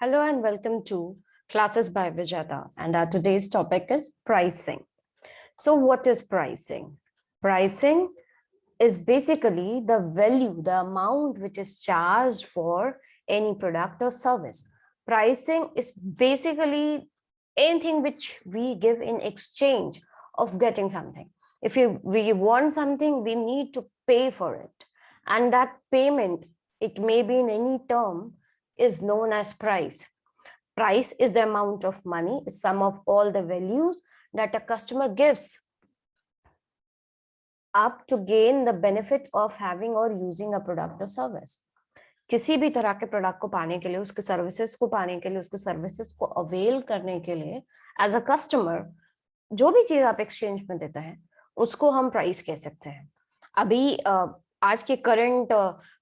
Hello and welcome to Classes by Vijata, and our today's topic is pricing. So, what is pricing? Pricing is basically the value, the amount which is charged for any product or service. Pricing is basically anything which we give in exchange of getting something. If we want something, we need to pay for it, and that payment, it may be in any term, is known as price. Price is the amount of money, sum of all the values that a customer gives up to gain the benefit of having or using a product or service. किसी भी तरह के product को पाने के लिए, उसके services को पाने के लिए, उसके सर्विसेज को अवेल करने के लिए एज अ कस्टमर जो भी चीज आप एक्सचेंज में देते हैं उसको हम प्राइस कह सकते हैं। अभी आज के करंट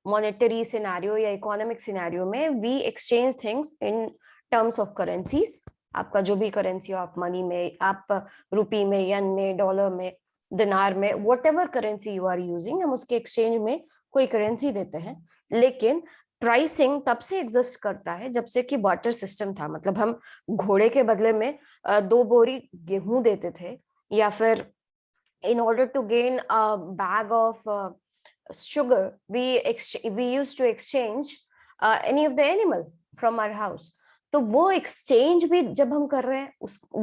मॉनेटरी सिनेरियो या इकोनॉमिक सिनेरियो में we exchange things in terms of currencies. आपका जो भी करेंसी हो, आप मनी में, आप रुपी में, यन में, डॉलर में, दिनार में, whatever currency you are using, हम उसके एक्सचेंज में कोई करेंसी देते हैं। लेकिन प्राइसिंग तब से एग्जिस्ट करता है जब से कि बार्टर सिस्टम था। मतलब हम घोड़े के बदले में 2 बोरी गेहूं देते थे, या फिर in order to gain a bag of sugar, we used to exchange any of the animal from our house. तो वो एक्सचेंज भी जब हम कर रहे हैं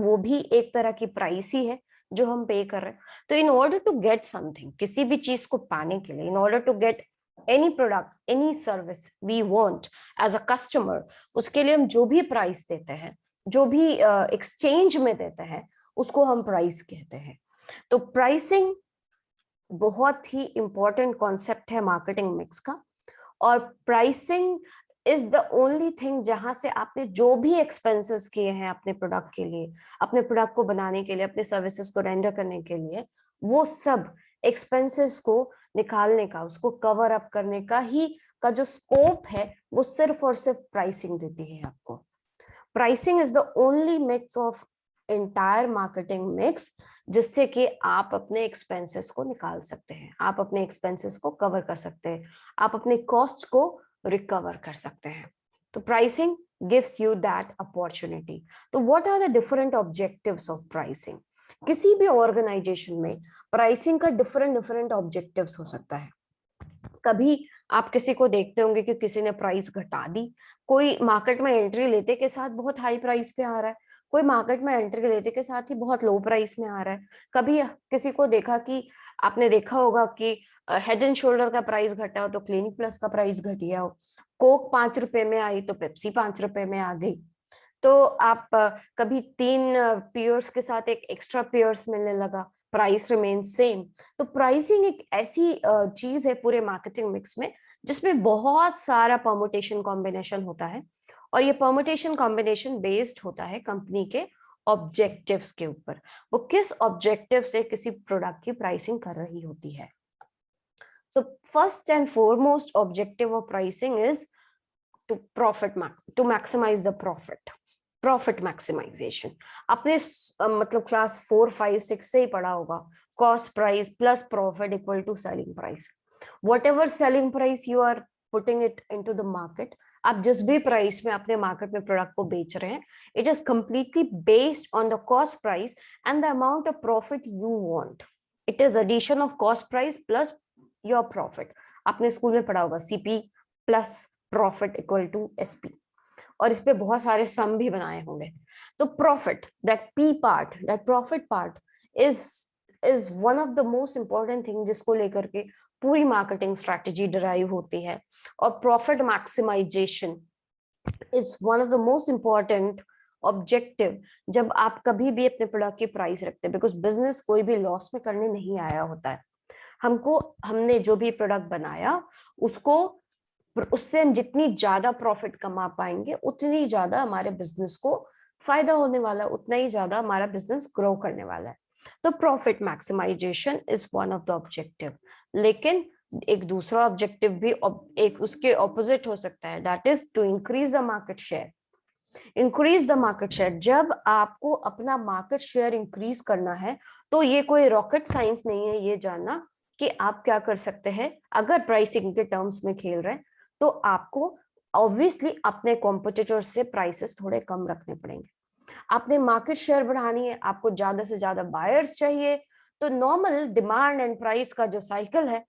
वो भी एक तरह की प्राइस ही है जो हम पे कर रहे हैं। तो in order to get something, किसी भी चीज को पाने के लिए, in order to get any product, any service we want as a customer, उसके लिए हम जो भी प्राइस देते हैं, जो भी एक्सचेंज में देते हैं, उसको हम प्राइस कहते हैं। तो प्राइसिंग बहुत ही इंपॉर्टेंट कॉन्सेप्ट है मार्केटिंग मिक्स का। और pricing is the only thing जहां से आपने जो भी एक्सपेंसेस किए हैं अपने प्रोडक्ट के लिए, अपने प्रोडक्ट को बनाने के लिए, अपने सर्विसेज को रेंडर करने के लिए, वो सब एक्सपेंसेस को निकालने का, उसको कवर अप करने का ही का जो स्कोप है वो सिर्फ और सिर्फ प्राइसिंग देती है आपको। Pricing is the only mix of entire marketing mix जिससे कि आप अपने एक्सपेंसेस को निकाल सकते हैं, आप अपने एक्सपेंसेस को कवर कर सकते हैं, आप अपने कॉस्ट को रिकवर कर सकते हैं। तो pricing gives you that opportunity. तो what are the different objectives of pricing? किसी भी ऑर्गेनाइजेशन में प्राइसिंग का डिफरेंट ऑब्जेक्टिव्स हो सकता है। कभी आप किसी को देखते होंगे कि किसी ने प्राइस घटा दी, कोई मार्केट में एंट्री लेते के साथ बहुत हाई प्राइस पे आ रहा है, कोई मार्केट में एंट्री लेते के साथ ही बहुत लो प्राइस में आ रहा है। कभी किसी को देखा कि आपने देखा होगा कि हेड एंड शोल्डर का प्राइस घटा हो तो क्लिनिक प्लस का प्राइस घट गया हो, कोक 5 रुपए में आई तो पेप्सी 5 रुपए में आ गई। तो आप कभी 3 पियर्स के साथ एक एक्स्ट्रा पियर्स मिलने लगा, प्राइस रिमेन सेम। तो प्राइसिंग एक ऐसी चीज है पूरे मार्केटिंग मिक्स में जिसमें बहुत सारा परमुटेशन कॉम्बिनेशन होता है, और ये परमुटेशन कॉम्बिनेशन बेस्ड होता है कंपनी के ऑब्जेक्टिव्स के ऊपर, वो किस ऑब्जेक्टिव से किसी प्रोडक्ट की प्राइसिंग कर रही होती है। So first and foremost objective of pricing is to maximise the profit maximisation. आपने मतलब क्लास 4, 5, 6 से ही पढ़ा होगा, cost price plus profit equal to selling price. Whatever selling price you are putting it into the market, आप जिस भी price में अपने मार्केट में प्रोडक्ट को बेच रहे हैं, it is completely based on the cost price and the amount of profit you want. It is addition of cost price plus your profit. आपने स्कूल में पढ़ा होगा CP plus profit equal to SP, और इस पे बहुत सारे सम भी बनाए होंगे। तो profit, that P part, that profit part is one of the most important thing जिसको लेकर के पूरी मार्केटिंग स्ट्रेटेजी डिराइव होती है। और profit maximization is one of the most important objective जब आप कभी भी अपने प्रोडक्ट की प्राइस रखते हैं, बिकॉज बिजनेस कोई भी लॉस में करने नहीं आया होता है। हमने जो भी प्रोडक्ट बनाया उससे हम जितनी ज्यादा प्रॉफिट कमा पाएंगे उतनी ज्यादा हमारे बिजनेस को फायदा होने वाला है, उतना ही ज्यादा हमारा बिजनेस ग्रो करने वाला है। तो profit maximization is one of the objective. लेकिन एक दूसरा ऑब्जेक्टिव भी एक उसके ऑपोजिट हो सकता है, that is to increase the market share. Increase the market share, जब आपको अपना मार्केट शेयर इंक्रीज करना है तो ये कोई रॉकेट साइंस नहीं है ये जानना कि आप क्या कर सकते हैं। अगर प्राइसिंग के टर्म्स में खेल रहे हैं तो आपको ऑब्वियसली अपने कॉम्पिटिटर से प्राइसेस थोड़े कम रखने पड़ेंगे। आपने मार्केट शेयर बढ़ानी है, आपको ज्यादा से ज्यादा बायर्स चाहिए, तो नॉर्मल डिमांड एंड प्राइस का जो साइकिल है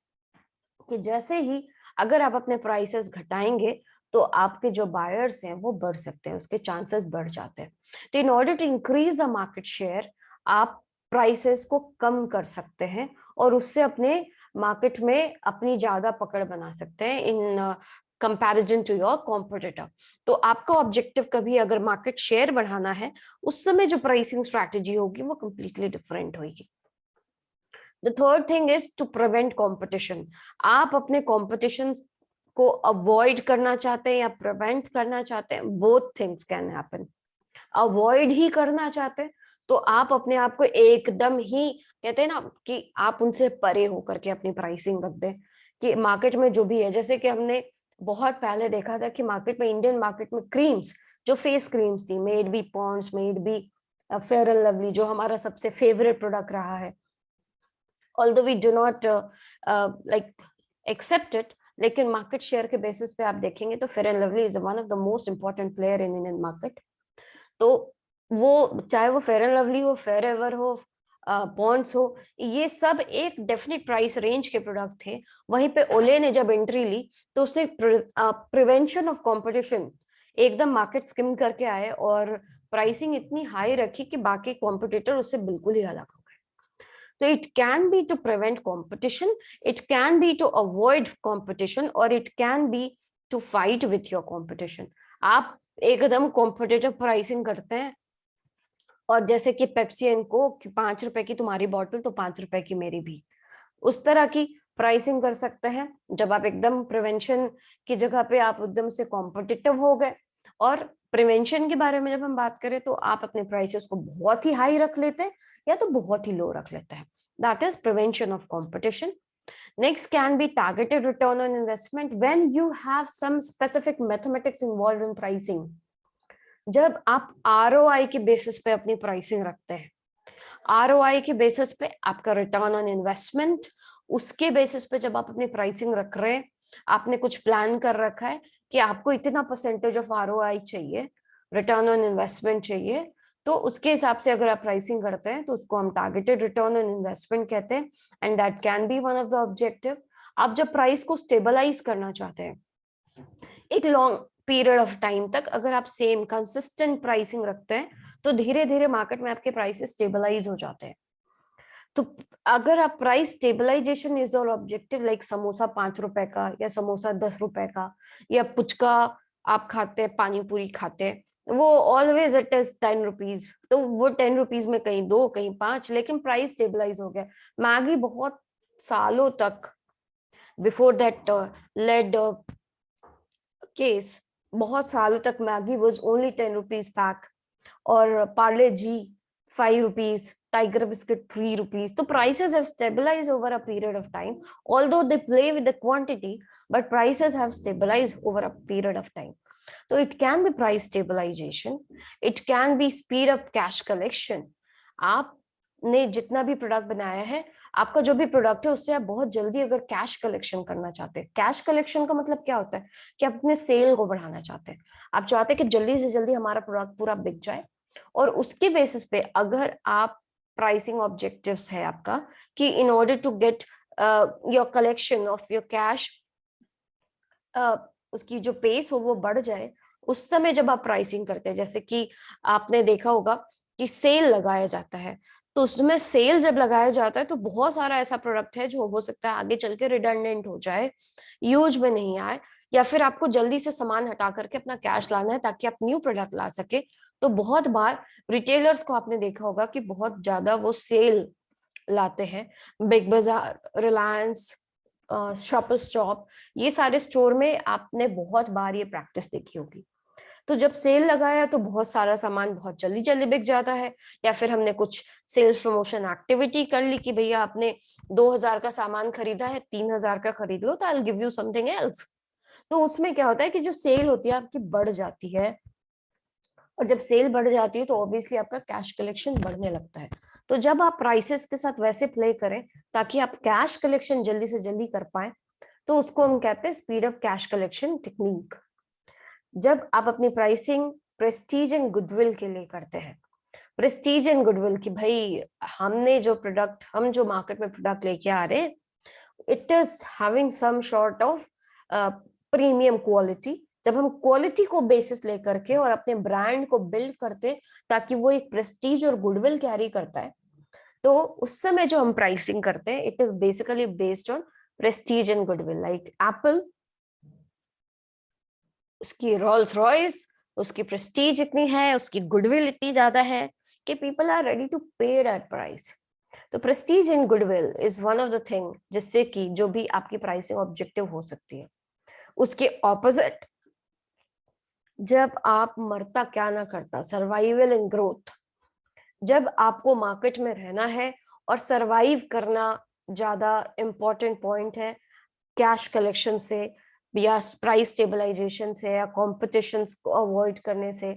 कि जैसे ही अगर आप अपने प्राइसेस घटाएंगे तो आपके जो बायर्स हैं वो बढ़ सकते हैं, उसके चांसेस बढ़ जाते हैं। तो in order to increase the market share आप प्राइसेस को कम कर सकते हैं और उससे अपने मार्केट में अपनी ज्यादा पकड़ बना सकते हैं in comparison to your competitor. तो आपका ऑब्जेक्टिव कभी अगर मार्केट शेयर बढ़ाना है, उस समय जो प्राइसिंग स्ट्रैटेजी होगी वो कंप्लीटली डिफरेंट होगी। The third thing is to prevent competition. आप अपने कॉम्पिटिशन को अवॉइड करना चाहते हैं या प्रिवेंट करना चाहते हैं, both things can happen. Avoid ही करना चाहते हैं तो आप अपने आप को एकदम ही, कहते हैं ना कि आप उनसे परे होकर के अपनी प्राइसिंग रख दें कि मार्केट में जो भी है। जैसे कि हमने बहुत पहले देखा था कि मार्केट में, इंडियन मार्केट में क्रीम्स, जो फेस क्रीम्स थी, made by Pond's, made by fair and lovely, जो हमारा सबसे फेवरेट प्रोडक्ट रहा है, although we do not like accept it, लेकिन मार्केट शेयर के बेसिस पे आप देखेंगे तो fair and lovely is one of the most important player in Indian market. तो वो चाहे वो फेयर एंड लवली हो, फेयर एवर हो, पॉन्ड्स हो, ये सब एक डेफिनेट प्राइस रेंज के प्रोडक्ट थे। वहीं पे ओले ने जब एंट्री ली तो उसने प्रिवेंशन ऑफ कंपटीशन एकदम मार्केट स्किम करके आए और प्राइसिंग इतनी हाई रखी कि बाकी कॉम्पिटिटर उससे बिल्कुल ही अलग हो गए। तो it can be to prevent competition, it can be to avoid competition, or it can be to fight with your competition। आप एकदम कॉम्पिटिटिव प्राइसिंग करते हैं और जैसे कि पेप्सी एंड कोक कि 5 रुपए की तुम्हारी बोतल तो 5 रुपए की मेरी भी, उस तरह की प्राइसिंग कर सकते हैं। जब आप एकदम प्रिवेंशन की जगह पे आप एकदम से कॉम्पिटिटिव हो गए, और प्रिवेंशन के बारे में जब हम बात करें तो आप अपने प्राइसेस को बहुत ही हाई रख लेते हैं या तो बहुत ही लो रख लेते हैं। That is prevention of competition. Next can be targeted return on investment when you have some specific mathematics involved in pricing। जब आप ROI के बेसिस पे अपनी प्राइसिंग रखते हैं, ROI के बेसिस पे आपका रिटर्न ऑन इन्वेस्टमेंट, उसके बेसिस पे जब आप अपनी प्राइसिंग रख रहे हैं, आपने कुछ प्लान कर रखा है कि आपको इतना परसेंटेज ऑफ ROI चाहिए, रिटर्न ऑन इन्वेस्टमेंट चाहिए, तो उसके हिसाब से अगर आप प्राइसिंग करते हैं तो उसको हम टारगेटेड रिटर्न ऑन इन्वेस्टमेंट कहते हैं, and that can be one of the objective. आप जब प्राइस को स्टेबलाइज करना चाहते हैं एक लॉन्ग पीरियड ऑफ टाइम तक, अगर आप सेम कंसिस्टेंट प्राइसिंग रखते हैं तो धीरे धीरे मार्केट में आपके प्राइसेस स्टेबलाइज हो जाते हैं। तो अगर आप price stabilization is your objective, like samosa 5 रुपए का या समोसा 10 रुपए का, या पुचका आप खाते हैं, पानी पूरी खाते हैं, वो ऑलवेज इट इज 10 रुपीज, तो वो 10 रुपीज में कहीं 2 कहीं 5, लेकिन प्राइस स्टेबलाइज हो गया। मैगी बहुत सालों तक, बिफोर दैट लेड केस, बहुत सालों तक Maggi was only 10 rupees pack, और पार्ले जी 5 रुपीज, टाइगर बिस्किट 3 रुपीज। तो prices have stabilized over a period of time, although they play with the quantity, but prices have stabilized over a period of time। So it can be price stabilization, it can be speed up cash collection। आपने जितना भी product बनाया है, आपका जो भी product है, उससे आप बहुत जल्दी अगर कैश कलेक्शन करना चाहते हैं, कैश कलेक्शन का मतलब क्या होता है कि आप अपने सेल को बढ़ाना चाहते हैं, आप चाहते हैं कि जल्दी से जल्दी हमारा प्रोडक्ट पूरा बिक जाए, और उसके बेसिस पे अगर आप प्राइसिंग ऑब्जेक्टिव्स है आपका कि in order to get your collection of your cash, उसकी जो पेस हो वो बढ़ जाए, उस समय जब आप प्राइसिंग करते हैं, जैसे कि आपने देखा होगा कि सेल लगाया जाता है, तो उसमें सेल जब लगाया जाता है तो बहुत सारा ऐसा प्रोडक्ट है जो हो सकता है आगे चल के रिडंडेंट हो जाए, यूज में नहीं आए, या फिर आपको जल्दी से सामान हटा करके अपना कैश लाना है ताकि आप न्यू प्रोडक्ट ला सके। तो बहुत बार रिटेलर्स को आपने देखा होगा कि बहुत ज्यादा वो सेल लाते हैं, बिग बाजार, रिलायंस, शॉपर स्टॉप, ये सारे स्टोर में आपने बहुत बार ये प्रैक्टिस देखी होगी। तो जब सेल लगाया तो बहुत सारा सामान बहुत जल्दी जल्दी बिक जाता है, या फिर हमने कुछ सेल्स प्रमोशन एक्टिविटी कर ली कि भैया आपने 2000 का सामान खरीदा है, 3000 का खरीद लो तो I will give you something else. तो उसमें क्या होता है कि जो सेल होती है आपकी बढ़ जाती है, और जब सेल बढ़ जाती है तो ऑब्वियसली आपका कैश कलेक्शन बढ़ने लगता है। तो जब आप प्राइसेस के साथ वैसे प्ले करें ताकि आप कैश कलेक्शन जल्दी से जल्दी कर पाए, तो उसको हम कहते हैं speed up cash collection technique. जब आप अपनी प्राइसिंग प्रेस्टीज एंड गुडविल के लिए करते हैं, प्रेस्टीज एंड गुडविल कि भाई हमने जो प्रोडक्ट, हम जो मार्केट में प्रोडक्ट लेके आ रहे हैं, it is having some sort of premium quality. जब हम क्वालिटी को बेसिस लेकर के और अपने ब्रांड को बिल्ड करते ताकि वो एक प्रेस्टीज और गुडविल कैरी करता है, तो उस समय जो हम प्राइसिंग करते हैं it is basically based on Prestige and goodwill. Like Apple, उसकी रोल्स रॉयस, उसकी प्रेस्टीज इतनी है, उसकी गुडविल इतनी ज्यादा है कि पीपल आर रेडी टू पे दैट प्राइस। तो Prestige and goodwill is one of the thing जिससे कि जो भी आपकी प्राइसिंग ऑब्जेक्टिव हो सकती है। उसके ऑपोजिट, जब आप मरता क्या ना करता, सर्वाइवल एंड ग्रोथ, जब आपको मार्केट में रहना है और सरवाइव करना ज्यादा इंपॉर्टेंट पॉइंट है कैश कलेक्शन से या प्राइस स्टेबलाइजेशन से या कॉम्पिटिशन को अवॉइड करने से,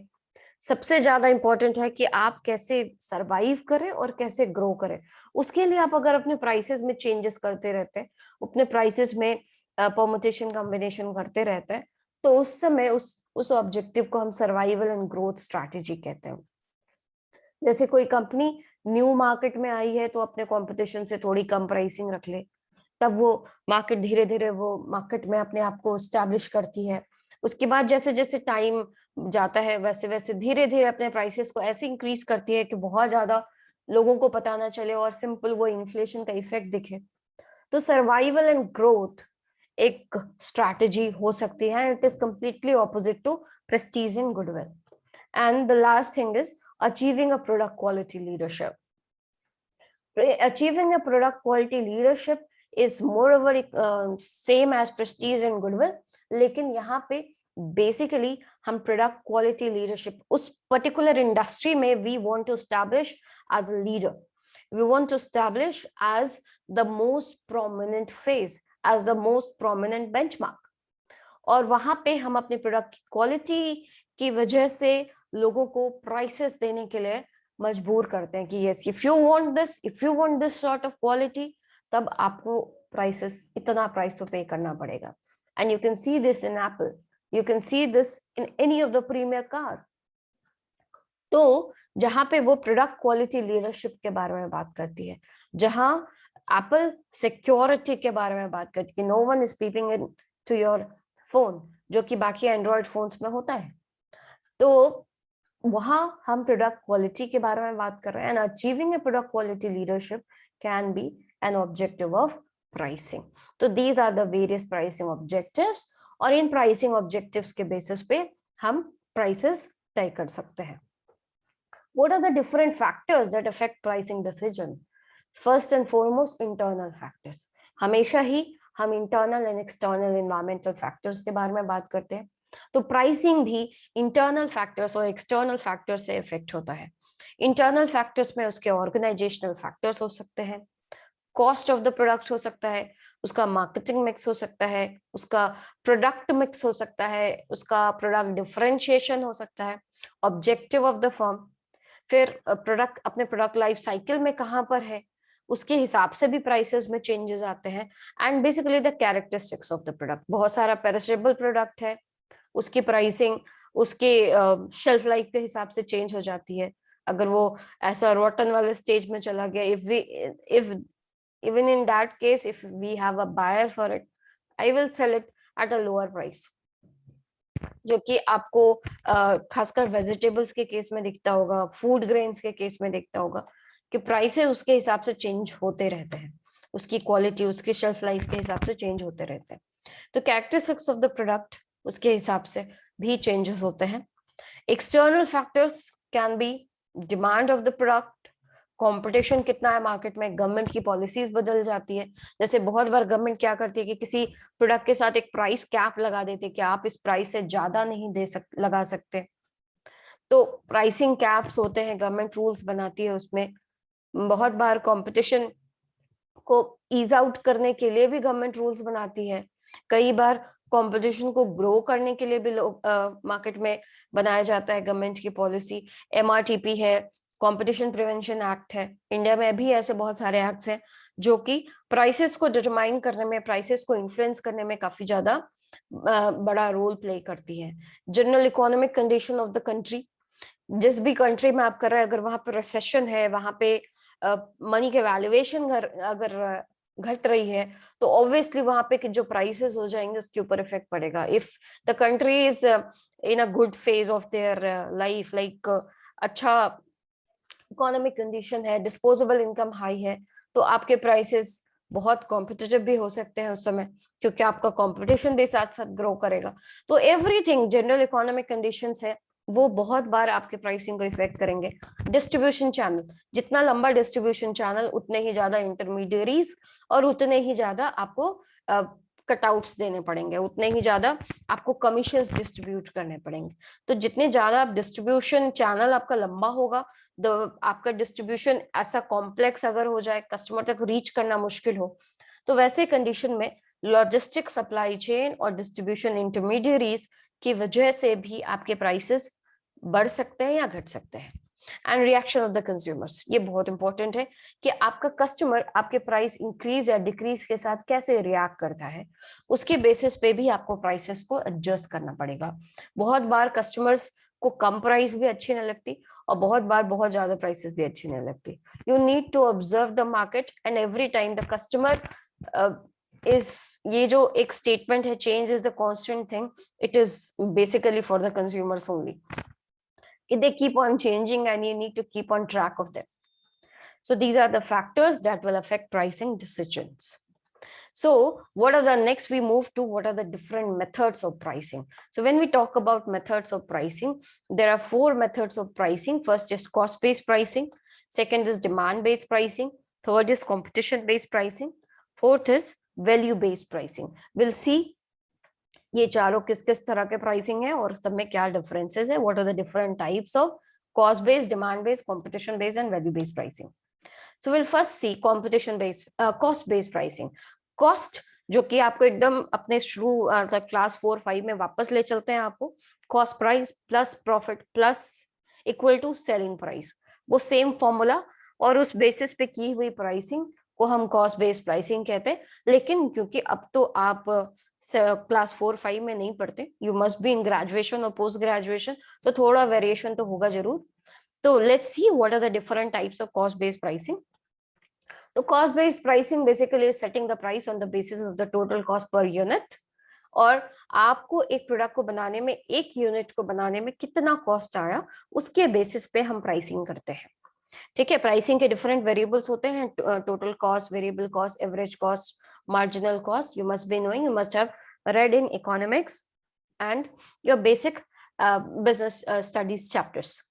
सबसे ज्यादा इंपॉर्टेंट है कि आप कैसे सरवाइव करें और कैसे ग्रो करें। उसके लिए आप अगर अपने प्राइसेस में चेंजेस करते रहते हैं, अपने प्राइसेस में परमुटेशन कॉम्बिनेशन करते रहते हैं, तो उस समय उस ऑब्जेक्टिव को हम सर्वाइवल एंड ग्रोथ स्ट्रैटेजी कहते हैं। जैसे कोई कंपनी न्यू मार्केट में आई है तो अपने कंपटीशन से थोड़ी कम प्राइसिंग रख ले, तब वो मार्केट धीरे धीरे वो मार्केट में अपने आप को स्टैब्लिश करती है। उसके बाद जैसे जैसे टाइम जाता है वैसे वैसे धीरे धीरे अपने प्राइसेस को ऐसे इंक्रीज करती है कि बहुत ज्यादा लोगों को पता ना चले और सिंपल वो इन्फ्लेशन का इफेक्ट दिखे। तो सर्वाइवल एंड ग्रोथ एक स्ट्रैटेजी हो सकती है, it is completely opposite to prestige and goodwill. And the last thing is achieving a product quality leadership. Achieving a product quality leadership is moreover same as prestige and goodwill, लेकिन यहाँ पे basically हम product quality leadership उस particular industry में we want to establish as a leader, we want to establish as the most prominent face, as the most prominent benchmark. और वहां पे हम अपने प्रोडक्ट की क्वालिटी की वजह से लोगों को प्राइसेस देने के लिए मजबूर करते हैं कि yes, if you want this sort of quality, तब आपको प्राइसेस, इतना प्राइस तो पे करना पड़ेगा। And you can see this in Apple, you can see this in any of the premier car. तो जहां पे वो प्रोडक्ट क्वालिटी लीडरशिप के बारे में बात करती है, जहां एप्पल सिक्योरिटी के बारे में बात करती है, no one is peeping into your phone, जो कि बाकी एंड्रॉइड फोन्स में होता है, तो वहां हम प्रोडक्ट क्वालिटी के बारे में बात कर रहे हैं। And achieving a product quality leadership can be an objective of pricing. तो these are the various pricing objectives, और इन प्राइसिंग ऑब्जेक्टिव्स के बेसिस पे हम प्राइसेस तय कर सकते हैं। What are the different factors that affect pricing decision? First and foremost, internal factors. हमेशा ही हम internal and external environmental factors के बारे में बात करते हैं, तो प्राइसिंग भी इंटरनल फैक्टर्स और एक्सटर्नल फैक्टर्स से इफेक्ट होता है। इंटरनल फैक्टर्स में उसके ऑर्गेनाइजेशनल फैक्टर्स हो सकते हैं, कॉस्ट ऑफ द प्रोडक्ट हो सकता है, उसका मार्केटिंग मिक्स हो सकता है, उसका प्रोडक्ट मिक्स हो सकता है, उसका प्रोडक्ट डिफरेंशिएशन हो सकता है, ऑब्जेक्टिव ऑफ द फर्म, फिर प्रोडक्ट अपने प्रोडक्ट लाइफ साइकिल में कहाँ पर है, उसके हिसाब से भी प्राइसेस में चेंजेस आते हैं। And basically the characteristics of the product, बहुत सारा पेरिशेबल प्रोडक्ट है, उसकी प्राइसिंग उसके शेल्फ लाइफ के हिसाब से चेंज हो जाती है। अगर वो ऐसा रोटन वाले स्टेज में चला गया, if even in that case, if we have a buyer for it, I will sell it at a lower price, जो कि आपको खासकर वेजिटेबल्स के केस में दिखता होगा, फूड ग्रेन्स के केस में दिखता होगा कि प्राइसेस उसके हिसाब से चेंज होते रहते हैं, उसकी क्वालिटी उसके शेल्फ लाइफ के हिसाब से चेंज होते रहते हैं। तो कैरेक्टरिस्टिक्स ऑफ द प्रोडक्ट उसके हिसाब से भी चेंजेस होते हैं। External factors can be demand of the product, competition कितना है मार्केट में, गवर्नमेंट की पॉलिसीज बदल जाती है। जैसे बहुत बार गवर्नमेंट क्या करती है कि किसी प्रोडक्ट के साथ एक प्राइस कैप लगा देते हैं कि आप इस प्राइस से ज्यादा नहीं लगा सकते। तो प्राइसिंग कैप्स होते हैं, गवर्नमेंट रूल्स बनाती है, उसमें बहुत बार कंपटीशन को ईज आउट करने के लिए भी गवर्नमेंट रूल्स बनाती है। कई बार कंपटीशन को ग्रो करने के लिए भी लोग मार्केट में बनाया जाता है गवर्नमेंट की पॉलिसी। MRTP है, कंपटीशन प्रिवेंशन एक्ट है, इंडिया में भी ऐसे बहुत सारे एक्ट्स हैं जो कि प्राइसेस को डिटरमाइन करने में, प्राइसेस को इन्फ्लुएंस करने में काफी ज्यादा बड़ा रोल प्ले करती है। General economic condition of the country, जिस भी कंट्री में आप कर रहे हैं, अगर वहां पे रिसेशन है, वहां पे मनी के वैल्यूएशन अगर घट रही है, तो ऑब्वियसली वहां पे जो प्राइसेस हो जाएंगे उसके ऊपर इफेक्ट पड़ेगा। If the country is in a good phase of their life, like अच्छा इकोनॉमिक कंडीशन है, डिस्पोजेबल इनकम हाई है, तो आपके प्राइसेस बहुत कॉम्पिटिटिव भी हो सकते हैं उस समय, क्योंकि आपका कंपटीशन भी साथ साथ ग्रो करेगा। तो एवरीथिंग जनरल इकोनॉमिक कंडीशंस है वो बहुत बार आपके प्राइसिंग को इफेक्ट करेंगे। डिस्ट्रीब्यूशन चैनल, जितना लंबा डिस्ट्रीब्यूशन चैनल उतने ही ज्यादा इंटरमीडियरीज और उतने ही ज्यादा आपको कटआउट्स देने पड़ेंगे, उतने ही ज्यादा आपको कमीशंस डिस्ट्रीब्यूट करने पड़ेंगे। तो जितने ज्यादा डिस्ट्रीब्यूशन चैनल आपका लंबा होगा, आपका डिस्ट्रीब्यूशन ऐसा कॉम्प्लेक्स अगर हो जाए, कस्टमर तक रीच करना मुश्किल हो, तो वैसे कंडीशन में लॉजिस्टिक सप्लाई चेन और डिस्ट्रीब्यूशन इंटरमीडियरीज की वजह से भी आपके प्राइसेस बढ़ सकते हैं या घट सकते हैं। And reaction of the consumers, ये बहुत इंपॉर्टेंट है कि आपका कस्टमर आपके प्राइस इंक्रीज या डिक्रीज के साथ कैसे रिएक्ट करता है, उसके बेसिस पे भी आपको प्राइसेस को एडजस्ट करना पड़ेगा। बहुत बार कस्टमर्स को कम प्राइस भी अच्छी नहीं लगती और बहुत बार बहुत ज्यादा प्राइसेस भी अच्छी नहीं लगती। You need to observe the market and every time the customer is, ये जो एक स्टेटमेंट है, change is the constant thing, it is basically for the consumers only. They keep on changing and you need to keep on track of them. So these are the factors that will affect pricing decisions. So what are the next, we move to what are the different methods of pricing. So when we talk about methods of pricing, there are 4 methods of pricing. First is cost based pricing, second is demand based pricing, third is competition based pricing, fourth is value based pricing. We'll see ये चारों किस किस तरह के pricing है और सब में क्या डिफरेंसेस है, what are the different types of cost based, demand based, competition based and value based pricing. So will first see competition based, cost based pricing. Cost जो कि आपको एकदम अपने शुरू क्लास 4-5 में वापस ले चलते हैं आपको, cost price plus profit plus equal to selling price, वो सेम फॉर्मूला और उस बेसिस पे की हुई प्राइसिंग को हम कॉस्ट बेस्ड प्राइसिंग कहते हैं। लेकिन क्योंकि अब तो आप क्लास 4-5 में नहीं पढ़ते, you must be in graduation और पोस्ट ग्रेजुएशन, तो थोड़ा वेरिएशन तो होगा जरूर। तो let's see what are the different types of cost based pricing. तो cost based pricing basically setting the price on the basis of the total cost per unit, और आपको एक प्रोडक्ट को बनाने में, एक यूनिट को बनाने में कितना कॉस्ट आया, उसके बेसिस पे हम प्राइसिंग करते हैं। ठीक है, प्राइसिंग के डिफरेंट वेरिएबल्स होते हैं, total cost, variable cost, average cost, marginal cost. You must be knowing, you must have read in economics and your basic business studies chapters.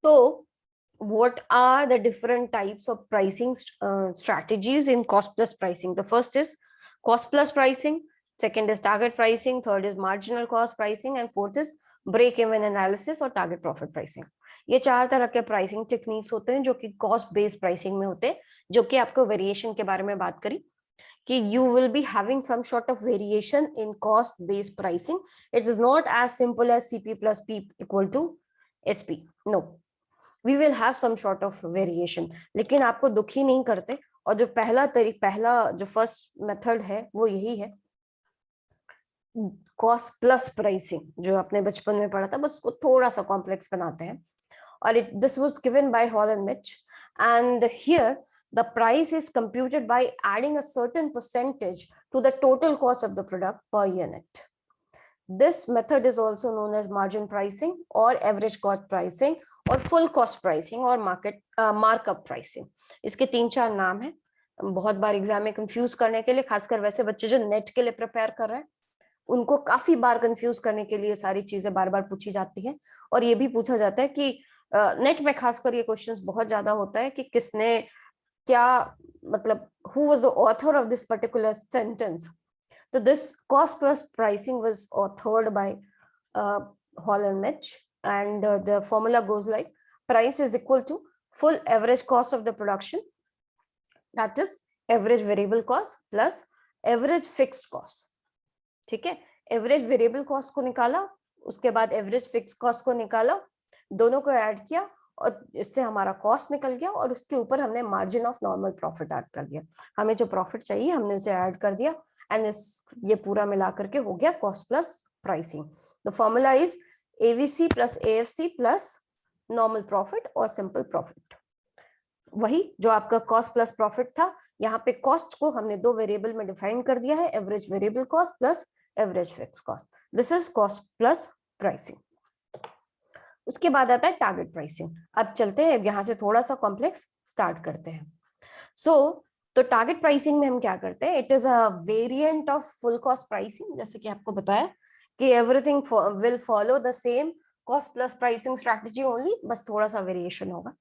So what are the different types of pricing strategies in cost plus pricing? The first is cost plus pricing, second is target pricing, third is marginal cost pricing, and fourth is break even analysis or target profit pricing. ये 4 तरह के pricing techniques होते हैं जो कि cost based pricing में होते हैं, जो कि आपको वेरिएशन के बारे में बात करी कि you will be having some sort of variation in cost based pricing. It is not as simple as CP plus P equal to SP. No, we will have some sort of variation. लेकिन आपको दुखी नहीं करते, और जो पहला जो first method है वो यही है, कॉस्ट प्लस प्राइसिंग, जो आपने बचपन में पढ़ा था, बस उसको थोड़ा सा कॉम्प्लेक्स बनाते हैं। और this was given by Hall and Mitch, and here the price is computed by adding a certain percentage to the total cost of the product per unit. This method is also known as margin pricing or average cost pricing or full cost pricing or markup pricing. इसके 3-4 नाम हैं, बहुत बार exam में confuse करने के लिए, खासकर वैसे बच्चे जो नेट के लिए प्रिपेयर कर रहे हैं, उनको काफी बार कंफ्यूज करने के लिए सारी चीजें बार बार पूछी जाती है। और ये भी पूछा जाता है कि नेट में खासकर ये क्वेश्चंस बहुत ज्यादा होता है कि किसने क्या, मतलब who was the author of this particular sentence. So this cost plus pricing was authored by Hall and Mitch, and the formula goes like price is equal to full average cost of the production, that is average variable cost plus average fixed cost. ठीक है, average variable cost को निकाला, उसके बाद average fix cost को निकाला, दोनों को ऐड किया और इससे हमारा कॉस्ट निकल गया, और उसके ऊपर हमने margin of normal profit add कर दिया। हमें जो प्रॉफिट चाहिए हमने उसे ऐड कर दिया, एंड इस ये पूरा मिला करके हो गया cost plus pricing. The formula is AVC plus AFC plus normal profit और सिंपल प्रॉफिट. वही जो आपका कॉस्ट प्लस प्रॉफिट था, यहाँ पे कॉस्ट को हमने दो वेरिएबल में डिफाइन कर दिया है, average variable cost plus average fix cost. This is cost plus pricing. उसके बाद आता है टारगेट प्राइसिंग. अब चलते हैं यहाँ से थोड़ा सा कॉम्प्लेक्स स्टार्ट करते हैं. तो टारगेट प्राइसिंग में हम क्या करते हैं, it is a variant of full cost pricing. जैसे कि आपको बताया कि everything will follow the same cost plus pricing strategy only, बस थोड़ा सा वेरिएशन होगा.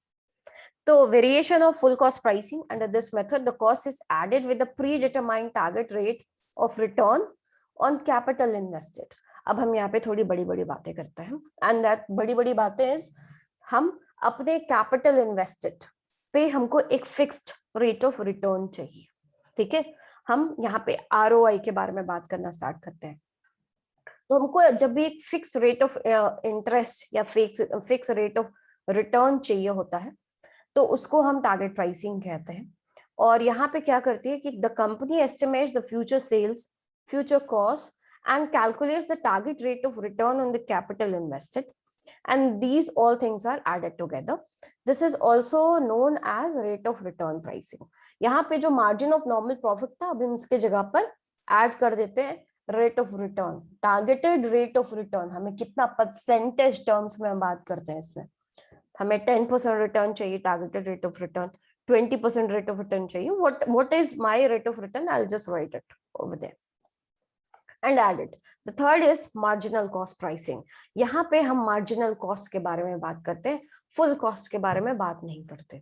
तो variation of full cost pricing, under this method the cost is added with the pre determined target rate of return on capital invested. अब हम यहाँ पे थोड़ी बड़ी बड़ी बातें करते हैं, एंड दैट बड़ी बड़ी बातें इज हम अपने कैपिटल इन्वेस्टेड पे हमको एक फिक्स्ड रेट ऑफ रिटर्न चाहिए. ठीक है, हम यहाँ पे आरओआई के बारे में बात करना स्टार्ट करते हैं. तो हमको जब भी एक फिक्स रेट ऑफ इंटरेस्ट या फिक्स रेट ऑफ रिटर्न चाहिए होता है, तो उसको हम टारगेट प्राइसिंग कहते हैं. और यहाँ पे क्या करती है कि the company estimates the future sales, future cost and calculates the target rate of return on the capital invested, and these all things are added together. This is also known as rate of return pricing. यहाँ पे जो margin of normal profit था, अभी हम इसके जगह पर add कर देते हैं rate of return, targeted rate of return. हमें कितना परसेंटेज टर्म्स में हम बात करते हैं इसमें, हमें 10% रिटर्न चाहिए, targeted rate of return 20% rate of return चाहिए. what is my rate of return? I'll just write it over there and add it. The third is marginal cost pricing. यहाँ पे हम marginal cost के बारे में बात करते हैं, full cost के बारे में बात नहीं करते.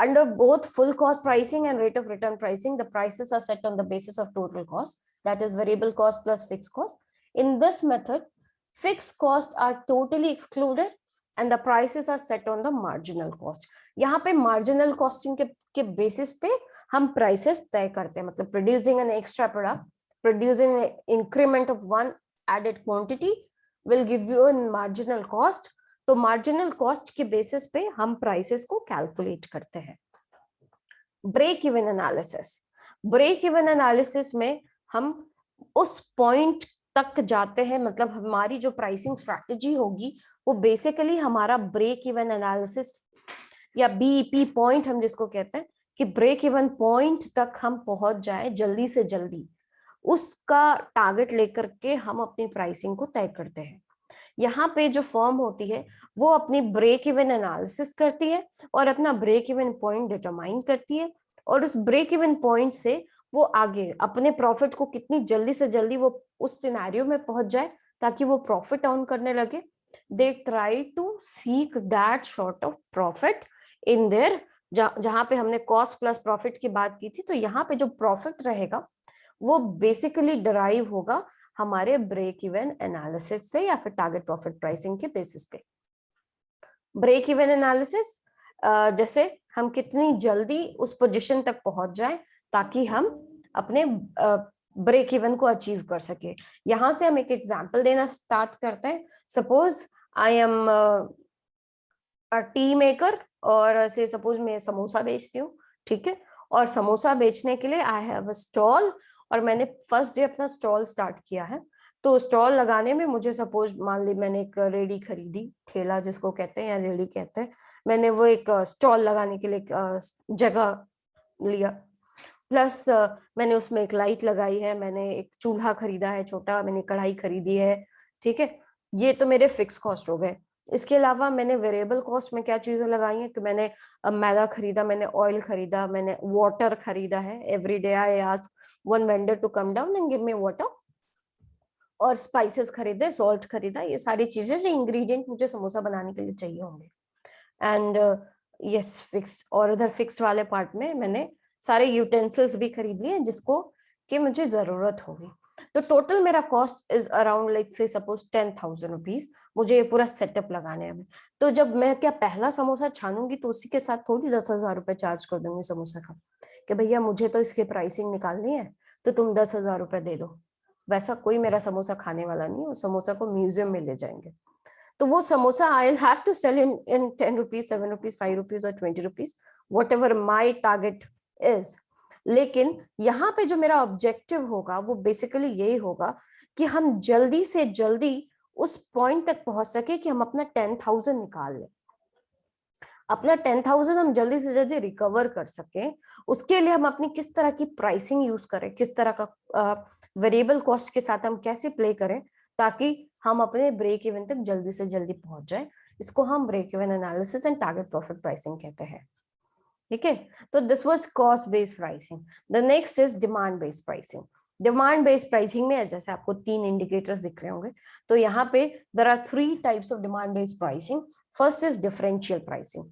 Under both full cost pricing and rate of return pricing, the prices are set on the basis of total cost, that is variable cost plus fixed cost. In this method, fixed costs are totally excluded and the prices are set on the marginal cost. यहाँ पे marginal costing के basis पे हम prices तय करते हैं. मतलब producing an extra product, producing an increment of one added quantity will give you a marginal cost. तो marginal cost के basis पे हम prices को calculate करते हैं. break even analysis. break even analysis में हम उस point तक जाते हैं, मतलब हमारी जो pricing strategy होगी वो basically हमारा break even analysis या BEP point हम जिसको कहते हैं कि break even point तक हम पहुंच जाए जल्दी से जल्दी, उसका टारगेट लेकर के हम अपनी प्राइसिंग को तय करते हैं. यहाँ पे जो फर्म होती है वो अपनी ब्रेक इवन एनालिसिस करती है और अपना ब्रेक इवन पॉइंट डिटरमाइन करती है, और उस ब्रेक इवन पॉइंट से वो आगे अपने प्रॉफिट को कितनी जल्दी से जल्दी वो उस सिनेरियो में पहुंच जाए ताकि वो प्रॉफिट अर्न करने लगे. They try to seek that sort of profit in there, जहां पे हमने कॉस्ट प्लस प्रॉफिट की बात की थी, तो यहाँ पे जो प्रॉफिट रहेगा वो बेसिकली डिराइव होगा हमारे ब्रेक इवन एनालिसिस से या फिर टारगेट प्रॉफिट प्राइसिंग के बेसिस पे. ब्रेक इवन एनालिसिस जैसे हम कितनी जल्दी उस पोजीशन तक पहुंच जाए ताकि हम अपने ब्रेक इवन को अचीव कर सके. यहां से हम एक एग्जांपल देना स्टार्ट करते हैं. Suppose I am a T maker और से सपोज मैं समोसा बेचती हूँ, ठीक है, और समोसा बेचने के लिए आई हैव अ स्टॉल और मैंने फर्स्ट डे अपना स्टॉल स्टार्ट किया है. तो स्टॉल लगाने में मुझे सपोज मान ली मैंने एक रेडी खरीदी, ठेला जिसको कहते हैं या रेडी कहते हैं, मैंने वो एक स्टॉल लगाने के लिए जगह लिया, प्लस मैंने उसमें एक लाइट लगाई है, मैंने एक चूल्हा खरीदा है छोटा, मैंने कढ़ाई खरीदी है, ठीक है. ये तो मेरे फिक्स कॉस्ट हो गए. इसके अलावा मैंने वेरिएबल कॉस्ट में क्या चीजें लगाई हैं कि मैंने मैदा खरीदा, मैंने ऑयल खरीदा, मैंने वाटर खरीदा है. Every day I ask one vendor to come down and give me water, और स्पाइसेस खरीदे, सॉल्ट खरीदा, ये सारी चीजें जो इंग्रेडिएंट मुझे समोसा बनाने के लिए चाहिए होंगे. एंड यस फिक्स, और उधर फिक्स वाले पार्ट में मैंने सारे यूटेंसिल्स भी खरीद लिए जिसको कि मुझे जरूरत होगी. तो टोटल मेरा कॉस्ट इज अराउंड लाइक से सपोज 10,000 रुपीज मुझे ये पूरा सेटअप लगाने में. तो जब मैं क्या पहला समोसा छानूंगी तो उसी के साथ थोड़ी 10,000 रुपए चार्ज कर दूंगी समोसा का कि भैया मुझे तो इसकी प्राइसिंग निकालनी है तो तुम 10,000 रुपए दे दो. वैसा कोई मेरा समोसा खाने वाला नहीं है, उस समोसा को म्यूजियम में ले जाएंगे. तो वो samosa I have to sell in 10 rupees, 7 rupees, 5 rupees और 20 rupees, whatever my target is. लेकिन यहाँ पे जो मेरा ऑब्जेक्टिव होगा वो बेसिकली यही होगा कि हम जल्दी से जल्दी उस पॉइंट तक पहुंच सके कि हम अपना 10,000 निकाल लें, अपना 10,000 हम जल्दी से जल्दी रिकवर कर सके। उसके लिए हम अपनी किस तरह की प्राइसिंग यूज करें, किस तरह का वेरिएबल कॉस्ट के साथ हम कैसे प्ले करें ताकि हम अपने ब्रेक इवन तक जल्दी से जल्दी पहुंच जाए। इसको हम break even analysis and target profit pricing कहते हैं। ठीक है, तो this was cost based pricing. The next is demand based pricing. Demand based pricing में जैसे आपको 3 इंडिकेटर्स दिख रहे होंगे, तो यहाँ पे there are 3 types of demand based pricing. First is differential pricing.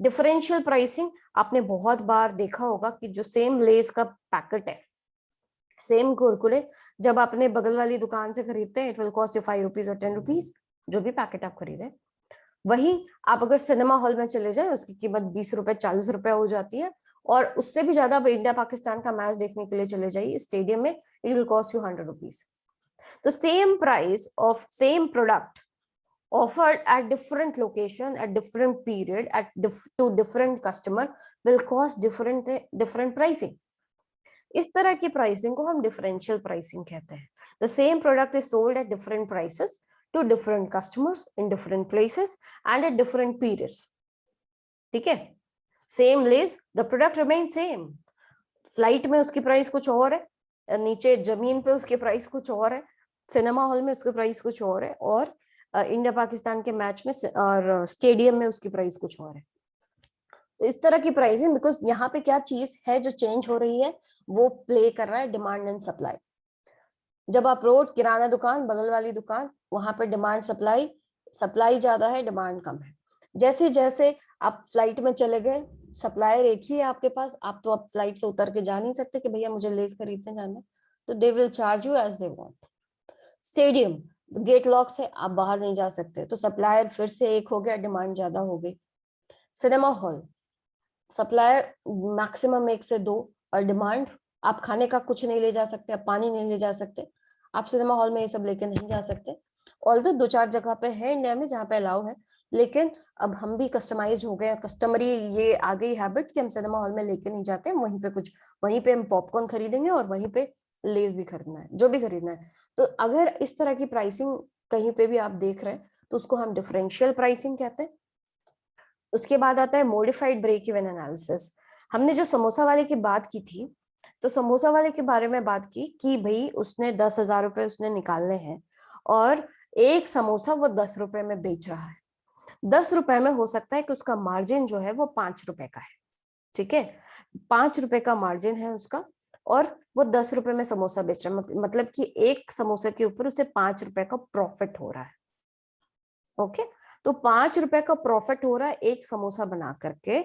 Differential pricing आपने बहुत बार देखा होगा कि जो सेम लेस का पैकेट है, सेम कुरकुरे, जब आपने बगल वाली दुकान से खरीदते हैं, it will cost you 5 rupees और 10 रुपीज, जो भी पैकेट आप खरीदे। वही आप अगर सिनेमा हॉल में चले जाए, उसकी कीमत 20 रुपए 40 रुपए हो जाती है, और उससे भी ज्यादा आप इंडिया पाकिस्तान का मैच देखने के लिए चले जाइए स्टेडियम में, it will cost you 100 rupees. तो same price of same product offered at different location at different period to different customer will cost different pricing. इस तरह की प्राइसिंग को हम डिफरेंशियल प्राइसिंग कहते हैं। The same product is sold at different prices to different customers in different places and at different periods. ठीक है, same Lay's, the product remain same. Flight में उसकी प्राइस कुछ और है, नीचे जमीन पे उसकी प्राइस कुछ और है, सिनेमा हॉल में उसकी प्राइस कुछ और है, और इंडिया पाकिस्तान के मैच में और स्टेडियम में उसकी प्राइस कुछ और है। तो इस तरह की प्राइसिंग, बिकॉज यहाँ पे क्या चीज है जो चेंज हो रही है, वो प्ले कर रहा है डिमांड एंड सप्लाई। जब आप रोड किराना दुकान, बगल वाली दुकान, वहां पे डिमांड सप्लाई, सप्लाई ज्यादा है, डिमांड कम है। जैसे जैसे आप फ्लाइट में चले गए, सप्लायर एक ही है आपके पास, आप तो अब फ्लाइट से उतर के जा नहीं सकते कि भैया मुझे लेस खरीदने जाना है, तो they will charge you as they want. Stadium, gate lock से आप बाहर नहीं जा सकते, तो सप्लायर फिर से एक हो गया, डिमांड ज्यादा हो गई। सिनेमा हॉल, सप्लायर मैक्सिमम 1 से 2, और डिमांड, आप खाने का कुछ नहीं ले जा सकते, आप पानी नहीं ले जा सकते, आप सिनेमा हॉल में ये सब लेके नहीं जा सकते। ऑल्दो 2-4 जगह पे है इंडिया में जहाँ पे अलाउ है, लेकिन अब हम भी कस्टमाइज हो गए, कस्टमरी ये आ गई हैबिट कि हम सिनेमा हॉल में लेके नहीं जाते, वहीं पे कुछ, वहीं पे हम पॉपकॉर्न खरीदेंगे और वहीं पे लेज भी खरीदना है, जो भी खरीदना है। तो अगर इस तरह की प्राइसिंग कहीं पे भी आप देख रहे हैं, तो उसको हम डिफरेंशियल प्राइसिंग कहते हैं। उसके बाद आता है मॉडिफाइड ब्रेक इवन एनालिसिस। हमने जो समोसा वाले की बात की थी, तो समोसा वाले के बारे में बात की कि भाई उसने 10,000 रुपए उसने निकालने हैं, और एक समोसा वो 10 रुपए में बेच रहा है। 10 रुपए में हो सकता है कि उसका मार्जिन जो है वो 5 रुपए का है। ठीक है, 5 रुपए का मार्जिन है उसका, और वो 10 रुपए में समोसा बेच रहा है, मतलब कि एक समोसे के ऊपर उसे 5 रुपए का प्रॉफिट हो रहा है। ओके, तो 5 रुपए का प्रॉफिट हो रहा है एक समोसा बना करके,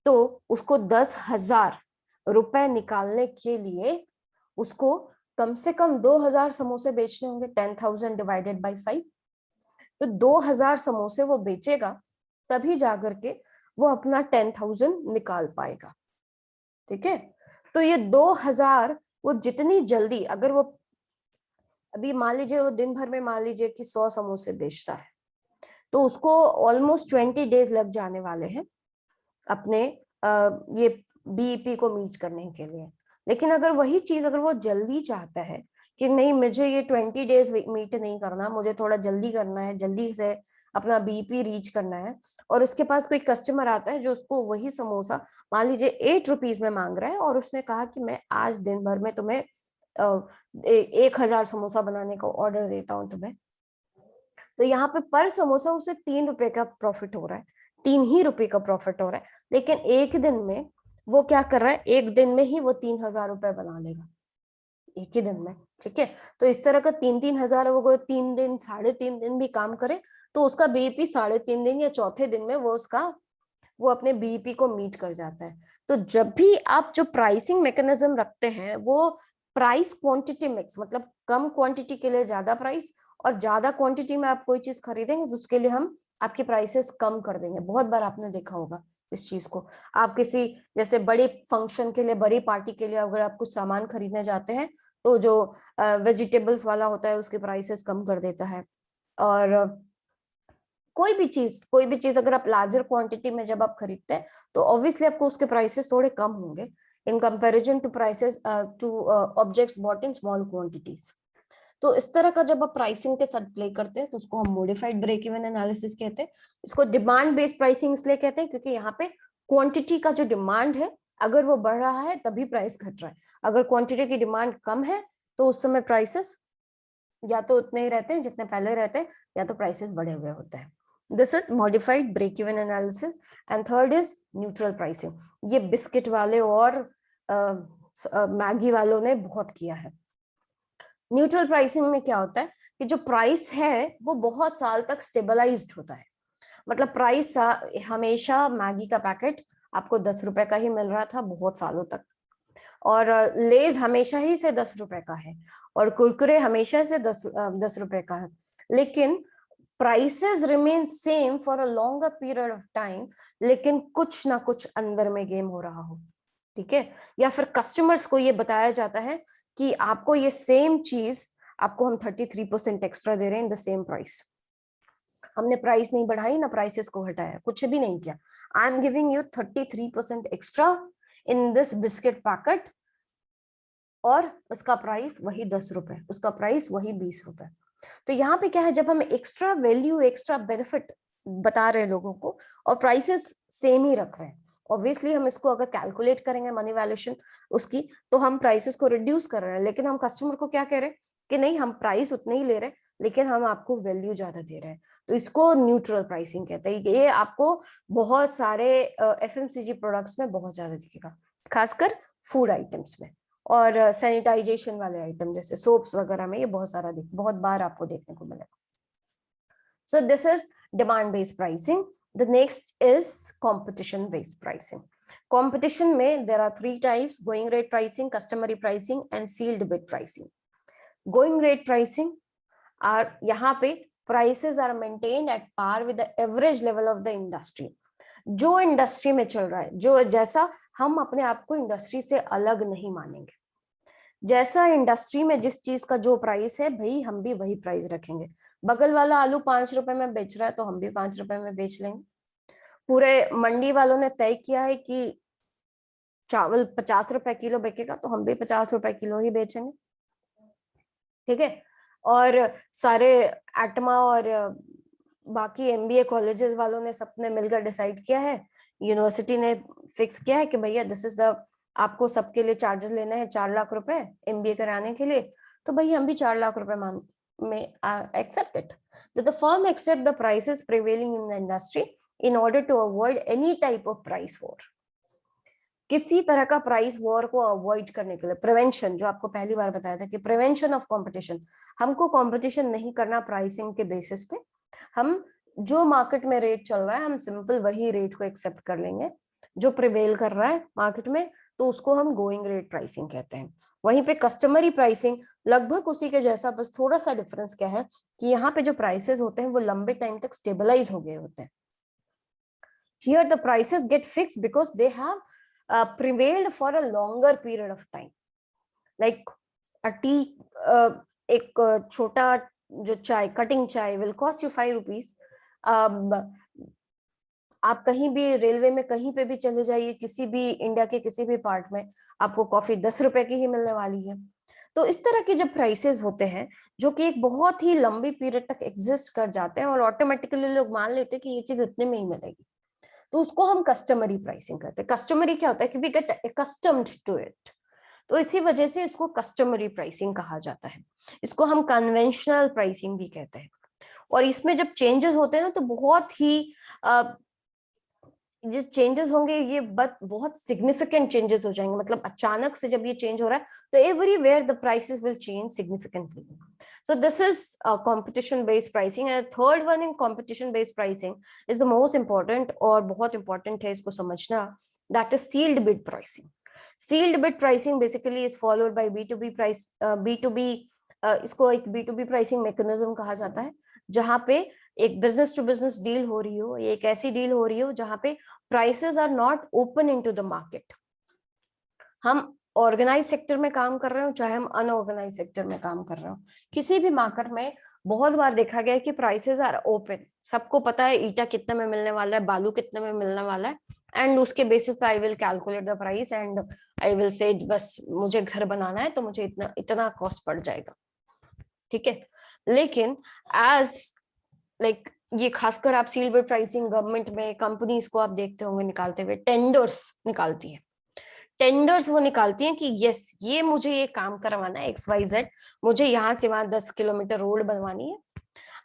तो उसको 10,000 रुपए निकालने के लिए उसको कम से कम 2,000 समोसे बेचने होंगे। 10,000 डिवाइडेड बाई 5, तो 2,000 समोसे वो बेचेगा, तभी जाकर के वो अपना 10,000 निकाल पाएगा। ठीक है, तो ये 2,000 वो जितनी जल्दी, अगर वो अभी मान लीजिए वो दिन भर में मान लीजिए कि 100 समोसे बेचता है, तो उसको ऑलमोस्ट 20 डेज लग जाने वाले हैं अपने ये बीईपी को मीट करने के लिए। लेकिन अगर वही चीज अगर वो जल्दी चाहता है कि नहीं मुझे ये 20 डेज मीट नहीं करना, मुझे थोड़ा जल्दी करना है, जल्दी से अपना बीईपी रीच करना है, और उसके पास कोई कस्टमर आता है जो उसको वही समोसा मान लीजिए 8 रुपीज में मांग रहा है, और उसने कहा कि मैं आज दिन भर में तुम्हें 1,000 समोसा बनाने का ऑर्डर देता हूँ तुम्हें, तो यहाँ पे पर समोसा उसे 3 रुपए का प्रॉफिट हो रहा है, 3 ही रुपए का प्रॉफिट हो रहा है। लेकिन एक दिन में वो क्या कर रहा है, एक दिन में ही वो 3,000 रुपए बना लेगा, एक ही दिन में। ठीक है, तो इस तरह का 3-3 हजार, वो 3 दिन 3.5 दिन भी काम करे, तो उसका बीईपी 3.5 दिन या चौथे दिन में वो अपने बीईपी को मीट कर जाता है। तो जब भी आप जो प्राइसिंग मैकेनिज्म रखते हैं, वो प्राइस क्वांटिटी मिक्स, मतलब कम क्वांटिटी के लिए ज्यादा प्राइस, और ज्यादा क्वांटिटी में आप कोई चीज खरीदेंगे तो उसके लिए हम आपके प्राइसेस कम कर देंगे। बहुत बार आपने देखा होगा इस चीज को। आप किसी जैसे बड़े फंक्शन के लिए, बड़ी पार्टी के लिए अगर आप कुछ सामान खरीदने जाते हैं, तो जो वेजिटेबल्स वाला होता है उसके प्राइसेस कम कर देता है। और कोई भी चीज अगर आप लार्जर क्वांटिटी में जब आप खरीदते हैं, तो ऑब्वियसली आपको उसके प्राइसेस थोड़े कम होंगे। in comparison to prices to objects bought in small quantities. तो इस तरह का जब आप प्राइसिंग के साथ प्ले करते हैं तो उसको हम मॉडिफाइड ब्रेक इवन एनालिसिस कहते हैं। इसको डिमांड बेस्ड प्राइसिंग इसलिए कहते हैं क्योंकि यहाँ पे क्वांटिटी का जो डिमांड है अगर वो बढ़ रहा है तभी प्राइस घट रहा है, अगर क्वांटिटी की डिमांड कम है तो उस समय प्राइसेस या तो उतने ही रहते हैं जितने पहले रहते हैं या तो प्राइसेस बढ़े हुए होते हैं। This is modified break even analysis. And third is neutral pricing. ये बिस्किट वाले और मैगी वालों ने बहुत किया है। न्यूट्रल प्राइसिंग में क्या होता है कि जो प्राइस है वो बहुत साल तक स्टेबलाइज्ड होता है। मतलब प्राइस हमेशा मैगी का पैकेट आपको 10 रुपए का ही मिल रहा था बहुत सालों तक, और लेज हमेशा ही से 10 रुपए का है, और कुरकुरे हमेशा से 10 रुपए का है, लेकिन prices remain same for a longer period of time, लेकिन कुछ ना कुछ अंदर में गेम हो रहा हो, ठीक है। या फिर कस्टमर्स को ये बताया जाता है कि आपको ये सेम चीज आपको हम 33% एक्स्ट्रा दे रहे हैं इन द सेम प्राइस। हमने प्राइस नहीं बढ़ाई ना प्राइसेस को घटाया, कुछ भी नहीं किया। I am giving you 33% extra in this biscuit packet, और उसका प्राइस वही 10 रुपए, उसका प्राइस वही 20 रुपए। तो यहाँ पे क्या है, जब हम एक्स्ट्रा वैल्यू एक्स्ट्रा बेनिफिट बता रहे हैं लोगों को और प्राइसेस सेम ही रख रहे हैं, ऑब्वियसली हम इसको अगर कैलकुलेट करेंगे मनी वैल्यूएशन उसकी, तो हम प्राइसेस को रिड्यूस कर रहे हैं, लेकिन हम कस्टमर को क्या कह रहे हैं कि नहीं हम प्राइस उतने ही ले रहे हैं लेकिन हम आपको वैल्यू ज्यादा दे रहे हैं। तो इसको न्यूट्रल प्राइसिंग कहते हैं। ये आपको बहुत सारे एफएमसीजी प्रोडक्ट्स में बहुत ज्यादा दिखेगा, खासकर फूड आइटम्स में, और सैनिटाइजेशन वाले आइटम जैसे सोप्स वगैरह में ये बहुत बार आपको देखने को मिलेगा। So this is demand based pricing. The next is competition based pricing. Competition में there are 3 types: going rate pricing, customary pricing and sealed bid pricing. Going rate pricing are यहाँ पे prices are maintained at par with the average level of the industry. जो industry में चल रहा है, जो जैसा हम अपने आप को इंडस्ट्री से अलग नहीं मानेंगे, जैसा इंडस्ट्री में जिस चीज का जो प्राइस है भाई हम भी वही प्राइस रखेंगे। बगल वाला आलू 5 रुपए में बेच रहा है तो हम भी 5 रुपए में बेच लेंगे। पूरे मंडी वालों ने तय किया है कि चावल 50 रुपए किलो बिकेगा तो हम भी 50 रुपए किलो ही बेचेंगे, ठीक है। और सारे एटमा और बाकी एमबीए कॉलेजेस वालों ने सबने मिलकर डिसाइड किया है, यूनिवर्सिटी ने फिक्स किया है कि भैया दिस इज द, आपको सबके लिए चार्जेस लेने हैं 4 लाख रुपए एमबीए कराने के लिए, तो भाई हम भी 4 लाख रुपए में accept it. The firm accept the prices prevailing in the industry in order to avoid any type of price war. किसी तरह का प्राइस वॉर को अवॉइड करने के लिए प्रिवेंशन, जो आपको पहली बार बताया था कि प्रिवेंशन ऑफ कंपटीशन, हमको कंपटीशन नहीं करना प्राइसिंग के बेसिस पे, हम जो मार्केट में रेट चल रहा है हम सिंपल वही रेट को एक्सेप्ट कर लेंगे जो प्रिवेल कर रहा है मार्केट में, तो उसको हम गोइंग रेट प्राइसिंग कहते हैं। वहीं पे कस्टमरी प्राइसिंग लगभग उसी के जैसा, बस थोड़ा सा डिफरेंस क्या है कि यहाँ पे जो प्राइसेस होते हैं वो लंबे टाइम तक स्टेबलाइज हो गए होते हैं। Here the prices get fixed because they have prevailed for a longer period of time. Like a tea, एक छोटा जो चाय, कटिंग चाय will cost you 5 rupees. आप कहीं भी रेलवे में कहीं पे भी चले जाइए, किसी भी इंडिया के किसी भी पार्ट में आपको कॉफी 10 रुपए की ही मिलने वाली है। तो इस तरह के जब प्राइसेस होते हैं जो कि एक बहुत ही लंबी पीरियड तक एग्जिस्ट कर जाते हैं और ऑटोमेटिकली लोग मान लेते हैं कि ये चीज इतने में ही मिलेगी, तो उसको हम कस्टमरी प्राइसिंग करते हैं। कस्टमरी क्या होता है कि we get accustomed to it, तो इसी वजह से इसको कस्टमरी प्राइसिंग कहा जाता है। इसको हम कन्वेंशनल प्राइसिंग भी कहते हैं। और इसमें जब चेंजेस होते हैं ना तो बहुत ही जो चेंजेस होंगे ये बहुत सिग्निफिकेंट चेंजेस हो जाएंगे, मतलब अचानक से जब ये चेंज हो रहा है तो everywhere the prices will change significantly. So this is competition based pricing, and third one in competition based pricing is the most important और बहुत important है इसको समझना, that is sealed bid pricing. Sealed bid pricing basically is followed by B2B price, B2B इसको एक B2B pricing mechanism कहा जाता है, जहाँ पे एक बिजनेस टू बिजनेस डील हो रही हो, ये एक ऐसी डील हो रही हो जहाँ पे prices are not open into the market. हम ऑर्गेनाइज सेक्टर में काम कर रहे हो चाहे हम अनऑर्गेनाइज सेक्टर में काम कर रहे हो, किसी भी मार्केट में बहुत बार देखा गया है कि प्राइसेस आर ओपन, सबको पता है ईटा कितने में मिलने वाला है, बालू कितने में मिलने वाला है, एंड उसके बेसिस पे I will calculate the price and I will say बस मुझे घर बनाना है तो मुझे इतना इतना कॉस्ट पड़ जाएगा, ठीक है। लेकिन एज लाइक ये खासकर आप सील्ड बिड प्राइसिंग गवर्नमेंट में कंपनीज को आप देखते होंगे निकालते हुए, टेंडर्स निकालती है। टेंडर्स वो निकालती हैं कि यस ये मुझे ये काम करवाना है XYZ, मुझे यहाँ से वहां 10 किलोमीटर रोड बनवानी है।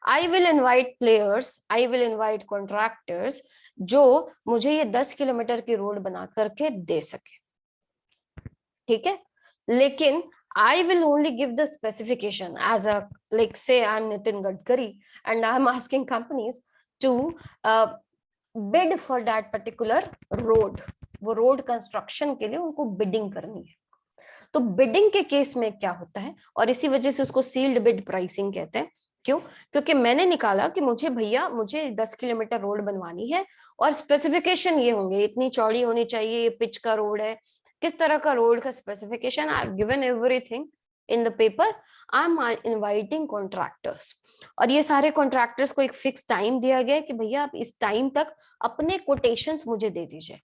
I will invite players, I will invite contractors जो मुझे ये 10 किलोमीटर की रोड बना करके दे सके, ठीक है। लेकिन I will only give the specification as a, like say I'm Nitin Gadkari and I'm asking companies to bid for that particular road. वो रोड कंस्ट्रक्शन के लिए उनको बिडिंग करनी है। तो बिडिंग के केस में क्या होता है, और इसी वजह से उसको सील्ड बिड प्राइसिंग कहते हैं। क्यों? क्योंकि मैंने निकाला कि मुझे भैया मुझे 10 किलोमीटर रोड बनवानी है और स्पेसिफिकेशन ये होंगे, इतनी चौड़ी होनी चाहिए, ये पिच का रोड है, किस तरह का रोड का specification, I have given everything in the paper. I am inviting contractors और ये सारे कॉन्ट्रैक्टर्स को एक फिक्स टाइम दिया गया है कि भैया आप इस टाइम तक अपने कोटेशंस मुझे दे दीजिए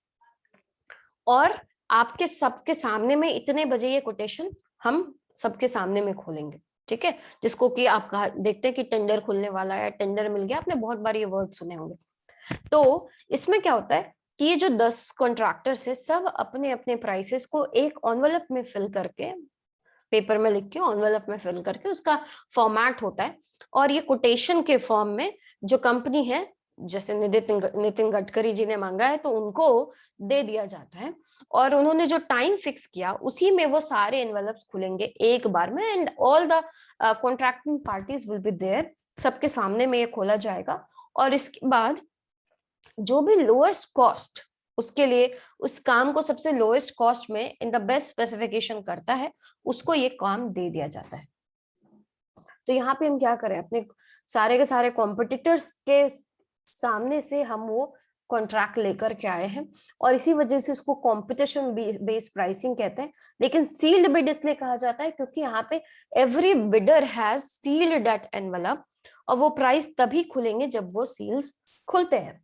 और आपके सबके सामने में इतने बजे ये कोटेशन हम सबके सामने में खोलेंगे, ठीक है। जिसको कि आप देखते हैं कि टेंडर खुलने वाला है, टेंडर मिल गया, आपने बहुत बार ये वर्ड सुने होंगे। तो इसमें क्या होता है कि ये जो 10 कॉन्ट्रैक्टर्स है सब अपने अपने प्राइसेस को एक एनवेलप में फिल करके, पेपर में लिख के एनवेलप में फिल करके उसका फॉर्मेट होता है और ये कोटेशन के फॉर्म में जो कंपनी है, जैसे नितिन गडकरी जी ने मांगा है तो उनको दे दिया जाता है और उन्होंने जो टाइम फिक्स किया उसी में वो सारे एनवेलप्स खुलेंगे एक बार में and all the contracting parties will be there, सबके सामने में ये खोला जाएगा और इसके बाद जो भी लोएस्ट कॉस्ट उसके लिए उस काम को सबसे लोएस्ट कॉस्ट में इन द बेस्ट स्पेसिफिकेशन करता है उसको ये काम दे दिया जाता है। तो यहाँ पे हम क्या करें, अपने सारे के सारे कॉम्पिटिटर्स के सामने से हम वो कॉन्ट्रैक्ट लेकर के आए हैं और इसी वजह से इसको कंपटीशन बेस्ड प्राइसिंग कहते हैं। लेकिन सील्ड बिड इसलिए कहा जाता है क्योंकि यहाँ पे every bidder has sealed that envelope और वो प्राइस तभी खुलेंगे जब वो सील्स खुलते हैं।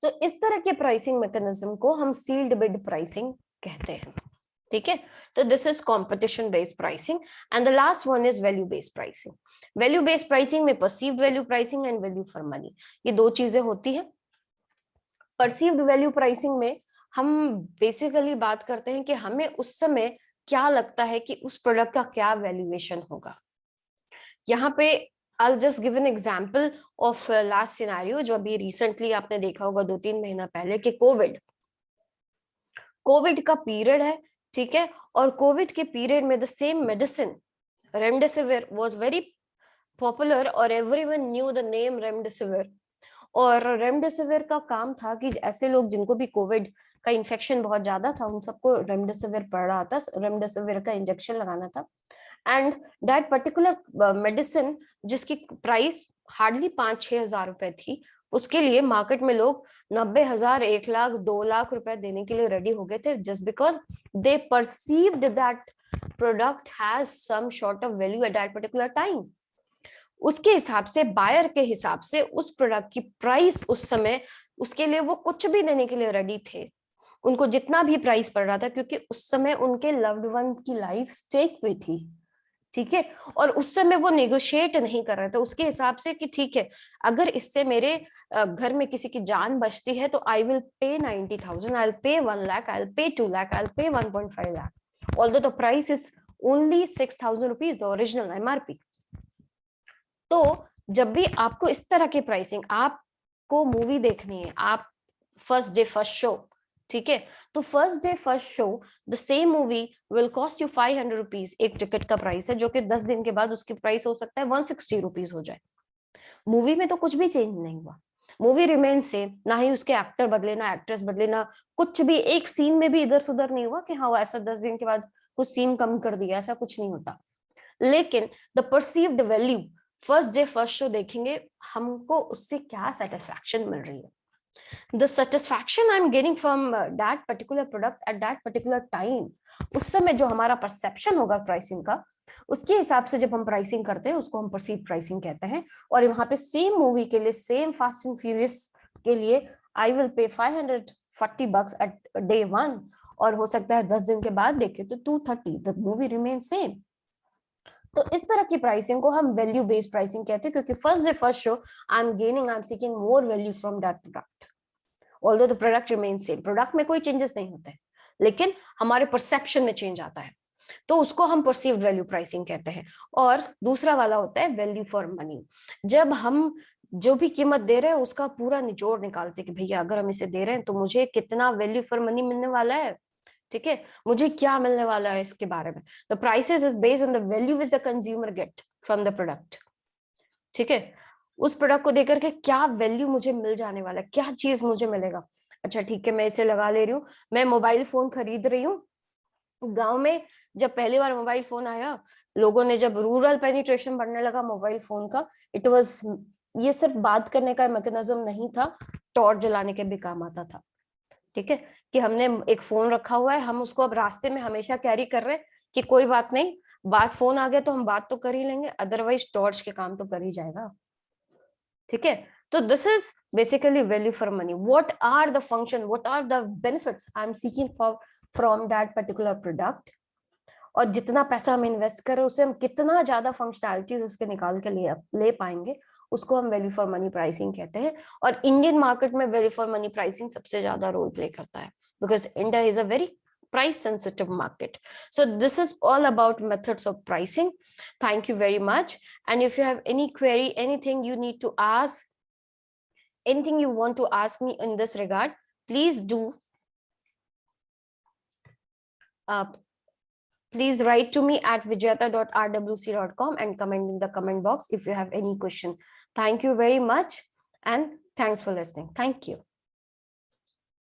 तो इस तरह के प्राइसिंग मैकेनिज्म को हम सील्ड बिड प्राइसिंग कहते हैं, ठीक है। तो this is competition based pricing and the last one is value based pricing. Value based pricing में perceived value pricing and value for money, ये दो चीजें होती है। परसीव्ड वैल्यू प्राइसिंग में हम बेसिकली बात करते हैं कि हमें उस समय क्या लगता है कि उस प्रोडक्ट का क्या वैल्यूएशन होगा। यहाँ पे I'll just give an example of last scenario जो अभी रिसेंटली आपने देखा होगा 2-3 महीना पहले कि कोविड का पीरियड है, ठीक है। और कोविड के पीरियड में the same medicine remdesivir was very popular और everyone knew the name remdesivir. और रेमडेसिविर का काम था कि ऐसे लोग जिनको भी कोविड का इन्फेक्शन बहुत ज्यादा था उन सबको रेमडेसिविर पड़ रहा था, रेमडेसिविर का इंजेक्शन लगाना था। एंड दैट पर्टिकुलर मेडिसिन जिसकी प्राइस हार्डली 5-6 हजार रुपए थी, उसके लिए मार्केट में लोग 90,000, 1 लाख, 2 लाख रुपए देने के लिए रेडी हो गए थे just because they perceived that product has some sort of value at that particular time. उसके हिसाब से, बायर के हिसाब से उस प्रोडक्ट की प्राइस उस समय उसके लिए वो कुछ भी देने के लिए रेडी थे, उनको जितना भी प्राइस पड़ रहा था, क्योंकि उस समय उनके लव्ड वन की लाइफ स्टेक पे थी, ठीक है। और उस समय वो नेगोशिएट नहीं कर रहे थे उसके हिसाब से कि ठीक है अगर इससे मेरे घर में किसी की जान बचती है तो I will pay 90,000, I will pay 1 lakh, I will pay 2 lakh, I will pay 1.5 lakh, although the price is only 6,000 rupees the original MRP। तो जब भी आपको इस तरह की प्राइसिंग, आपको मूवी देखनी है, आप फर्स्ट डे फर्स्ट शो, ठीक है, तो first day first show the same movie will cost you 500 rupees, एक टिकट का प्राइस है, जो कि 10 दिन के बाद उसकी प्राइस हो सकता है 160 रुपीज हो जाए। मूवी में तो कुछ भी चेंज नहीं हुआ, मूवी रिमेन सेम, ना ही उसके एक्टर बदले, ना एक्ट्रेस बदले, ना कुछ भी, एक सीन में भी इधर सुधर नहीं हुआ कि हाँ ऐसा 10 दिन के बाद कुछ सीन कम कर दिया, ऐसा कुछ नहीं होता। लेकिन the perceived value, first day first show देखेंगे हमको उससे क्या सेटिस्फैक्शन मिल रही है, the satisfaction I'm getting from that particular product at that particular time, उस समय जो हमारा परसेप्शन होगा प्राइसिंग का, उसके हिसाब से जब हम प्राइसिंग करते हैं उसको हम परसीव प्राइसिंग कहते हैं। और वहां पे सेम मूवी के लिए, सेम फास्ट एंड फ्यूरियस के लिए I will pay 500 $40 at day 1 और हो सकता है 10 दिन के बाद देखे तो 230, द मूवी रिमेन सेम। तो इस तरह की प्राइसिंग को हम वैल्यू बेस्ड प्राइसिंग कहते हैं, क्योंकि first day first show I am gaining, I am seeking more value from that product, although the product remain same. Product में कोई चेंजेस नहीं होते हैं, लेकिन हमारे परसेप्शन में चेंज आता है, तो उसको हम परसीव्ड वैल्यू प्राइसिंग कहते हैं। और दूसरा वाला होता है वैल्यू फॉर मनी, जब हम जो भी कीमत दे रहे हैं उसका पूरा निचोड़ निकालते हैं कि भैया अगर हम इसे दे रहे हैं तो मुझे कितना वैल्यू फॉर मनी मिलने वाला है, ठीक है, मुझे क्या मिलने वाला है इसके बारे में। The prices is based on the value which the consumer get from the product, ठीक है, उस प्रोडक्ट को देकर के क्या वैल्यू मुझे मिल जाने वाला है, क्या चीज मुझे मिलेगा। अच्छा ठीक है, मैं इसे लगा ले रही हूँ, मैं मोबाइल फोन खरीद रही हूँ। गांव में जब पहली बार मोबाइल फोन आया, लोगों ने जब रूरल पेनिट्रेशन बढ़ने लगा मोबाइल फोन का, इट वाज, ये सिर्फ बात करने का मैकेनिज्म नहीं था, टॉर्च जलाने के भी काम आता था, ठीक है, कि हमने एक फोन रखा हुआ है, हम उसको अब रास्ते में हमेशा कैरी कर रहे हैं कि कोई बात नहीं, बात फोन आ गया तो हम बात तो कर ही लेंगे, अदरवाइज टॉर्च के काम तो कर ही जाएगा, ठीक है। तो this is basically value for money, what are the function, what are the benefits I am seeking for from that particular product, और जितना पैसा हम इन्वेस्ट करें उससे हम कितना ज्यादा फंक्शनैलिटीज उसके निकाल के ले पाएंगे, उसको हम वैल्यू फॉर मनी प्राइसिंग कहते हैं। और इंडियन मार्केट में वैल्यू फॉर मनी प्राइसिंग सबसे ज्यादा रोल प्ले करता है, because India is a very price sensitive market. So this is all about methods of pricing. Thank you very much. And if you have any query, anything you need to ask, anything you want to ask me in this regard, please do please write to me at vijayata.rwc.com and comment in the comment box if you have any question. Thank you very much and thanks for listening. Thank you.